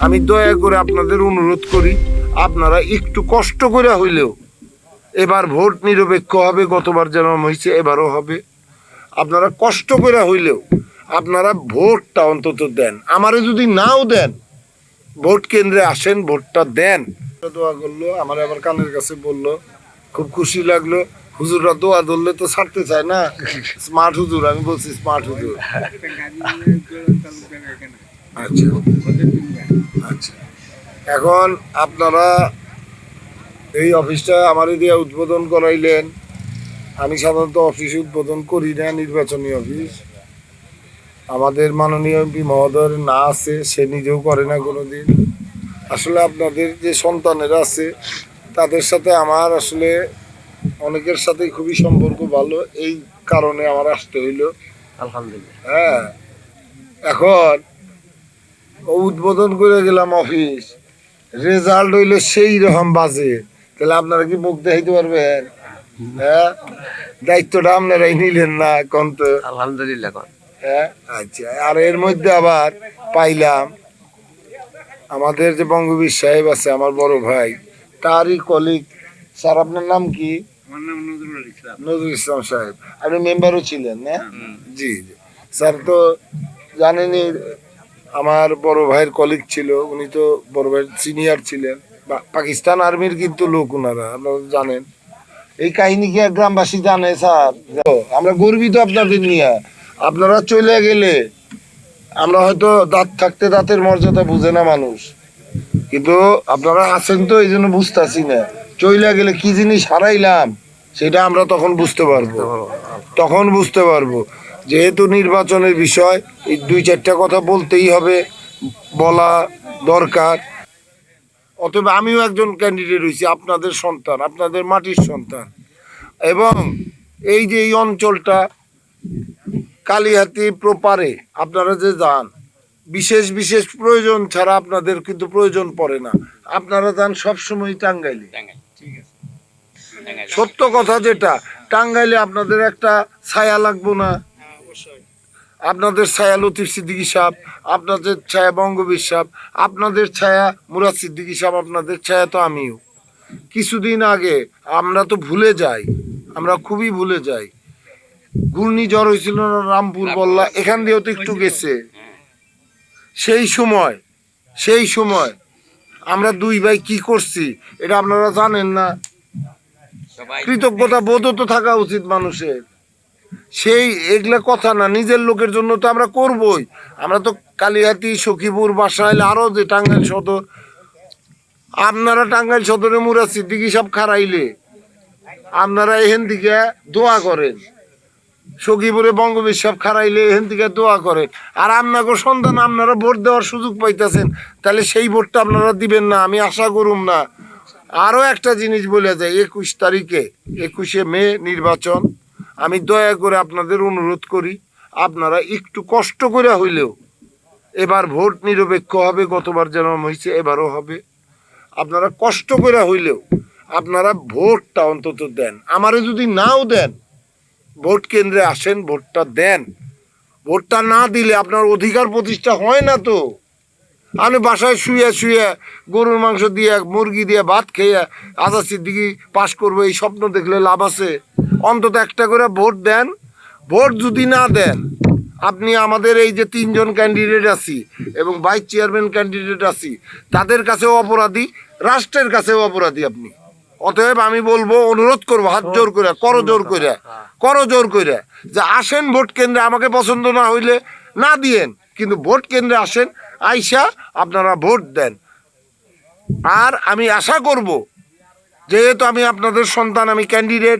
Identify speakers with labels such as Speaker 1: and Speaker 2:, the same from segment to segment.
Speaker 1: আমি দয়া করে আপনাদের অনুরোধ করি, আপনারা একটু কষ্ট করে হইলেও এবার ভোট নিরপেক্ষ হবে, গতবার যেমন হয়েছে এবারও হবে। আপনারা কষ্ট করে হইলেও আপনারা ভোটটা অন্তত দেন। আমারে যদি নাও দেন, ভোট কেন্দ্রে আসেন, ভোটটা দেন। দোয়া করলো, আমার আবার কানের কাছে বললো, খুব খুশি লাগলো। হুজুররা দোয়া ধরলে তো ছাড়তে চায় না, স্মার্ট হুজুর। আমি বলছি স্মার্ট হুজুর। আচ্ছা আচ্ছা, এখন আপনারা এই অফিসটা আমার দিয়ে উদ্বোধন করাইলেন। আমি সাধারণত অফিস উদ্বোধন করি না, নির্বাচনী অফিস। আমাদের মাননীয় এমপি মহোদয়ের না আছে, সে নিজেও করে না কোনোদিন। আসলে আপনাদের যে সন্তানেরা আছে তাদের সাথে আমার আসলে অনেকের সাথেই খুবই সম্পর্ক ভালো, এই কারণে আমার আসতে হইল।
Speaker 2: আলহামদুলিল্লাহ।
Speaker 1: হ্যাঁ, এখন উদ্বোধন করে গেলাম অফিস, রেজাল্ট হইল সেই রকম বাজে, তাহলে আপনারা কি মুখ দেখাইতে পারবেন? হ্যাঁ, দায়িত্বটা আপনারাই নিলেন না এখন তো।
Speaker 2: আলহামদুলিল্লাহ।
Speaker 1: হ্যাঁ, আচ্ছা। আর এর মধ্যে আবার পাইলাম আমাদের যে বঙ্গবীর সাহেব আছে, আমার বড় ভাই, তারই কলিগ। স্যার, আপনার নাম কি?
Speaker 3: আমার নাম নজরুল ইসলাম।
Speaker 1: নজরুল ইসলাম সাহেব, আপনি মেম্বারও ছিলেন না? জি জি। স্যার তো জানেনই, আমার বড় ভাইয়ের কলিগ ছিল। উনি তো বড় ভাইয়ের সিনিয়র ছিলেন, পাকিস্তান আর্মির কিন্তু লোক ওনারা, আপনারা জানেন। এই কাহিনী কি আর গ্রামবাসী জানে? স্যার, আমরা গর্বিত আপনাদের নিয়ে। আপনারা চলে গেলে আমরা হয়তো দাঁত থাকতে দাঁতের মর্যাদা বুঝে না মানুষ, কিন্তু আপনারা আছেন তো, এই জন্য বুঝতেছি না। চলে গেলে কি জিনিস হারাইলাম সেটা আমরা তখন বুঝতে পারবো। যেহেতু নির্বাচনের বিষয়, এই দুই চারটা কথা বলতেই হবে, বলা দরকার। অতএব আমিও একজন ক্যান্ডিডেট হয়েছি, আপনাদের সন্তান, আপনাদের মাটির সন্তান। এবং এই যে এই অঞ্চলটা কালিহাতি প্রপারে আপনারা যে যান, বিশেষ প্রয়োজন ছাড়া আপনাদের কিন্তু প্রয়োজন পড়ে না। আপনারা যান সবসময় টাঙ্গাইলে। সত্য কথা যেটা, টাঙ্গাইলে আপনাদের একটা ছায়া লাগবো না? আপনাদের ছায়া লতিফ সিদ্দিকী সাহেব, আপনাদের ছায়া বঙ্গবীর সাহেব, আপনাদের ছায়া মুরাদ সিদ্দিকী সাহেব, আপনাদের ছায়া তো আমিও। কিছুদিন আগে আমরা তো ভুলে যাই, আমরা খুবই ভুলে যাই। ঘূর্ণিঝড় হয়েছিল না রামপুর বল্লা, এখান দিয়েও তো একটু গেছে। সেই সময় আমরা দুই ভাই কি করছি এটা আপনারা জানেন না? কৃতজ্ঞতা বোধ তো থাকা উচিত মানুষের। সেই এগুলা কথা না, নিজের লোকের জন্য তো আমরা করবই। আমরা তো কালিহাতি, সখীপুর, বাসাইল, আরো যে টাঙ্গাইল সদর, আপনারা টাঙ্গাইল সদরে মুরাদ সিদ্দিকী সব খারাইলে আপনারা এখান থেকে দোয়া করেন, সখীপুরে বঙ্গবীর সাহেব খারাইলে এখান থেকে দোয়া করে। আর আপনাকে সন্তান আপনারা ভোট দেওয়ার সুযোগ পাইতেছেন, তাহলে সেই ভোটটা আপনারা দিবেন না? আমি আশা করুম না। আরও একটা জিনিস বলে যায়, 21 তারিখে 21শে মে নির্বাচন। আমি দয়া করে আপনাদের অনুরোধ করি, আপনারা একটু কষ্ট করে হইলেও এবার ভোট নিরপেক্ষ হবে, গতবার যেমন হয়েছে এবারও হবে। আপনারা কষ্ট করে হইলেও আপনারা ভোটটা অন্তত দেন। আমারে যদি নাও দেন, ভোট কেন্দ্রে আসেন, ভোটটা দেন। ভোটটা না দিলে আপনার অধিকার প্রতিষ্ঠা হয় না তো। আমি বাসায় শুয়ে গরুর মাংস দিয়ে, মুরগি দিয়ে ভাত খেয়ে আজাদ সিদ্দিকী পাস করবো, এই স্বপ্ন দেখলে লাভ আছে? অন্তত একটা করে ভোট দেন। ভোট যদি না দেন, আপনি আমাদের এই যে 3 জন ক্যান্ডিডেট আছি এবং ভাইস চেয়ারম্যান ক্যান্ডিডেট আছি, তাদের কাছেও অপরাধী, রাষ্ট্রের কাছেও অপরাধী আপনি। অতএব আমি বলবো, অনুরোধ করবো, হাত জোর করে, করজোর করে যে আসেন ভোট কেন্দ্রে। আমাকে পছন্দ না হইলে না দিয়েন, কিন্তু ভোট কেন্দ্রে আসেন, আইসা আপনারা ভোট দেন। আর আমি আশা করব, যেহেতু আমি আপনাদের সন্তান, আমি ক্যান্ডিডেট,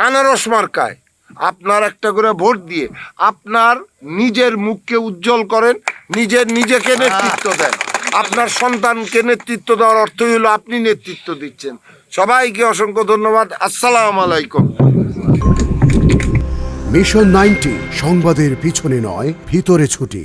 Speaker 1: আনারস মার্কায় আপনার একটা করে ভোট দিয়ে আপনার নিজের মুখকে উজ্জ্বল করেন, নিজেকে নেতৃত্ব দেন। আপনার সন্তানকে নেতৃত্ব দেওয়ার অর্থই হলো আপনি নেতৃত্ব দিচ্ছেন। সবাইকে অসংখ্য ধন্যবাদ। আসসালামু আলাইকুম।
Speaker 4: মিশন 90 সংবাদের পিছনে নয়, ভিতরে ছুটি।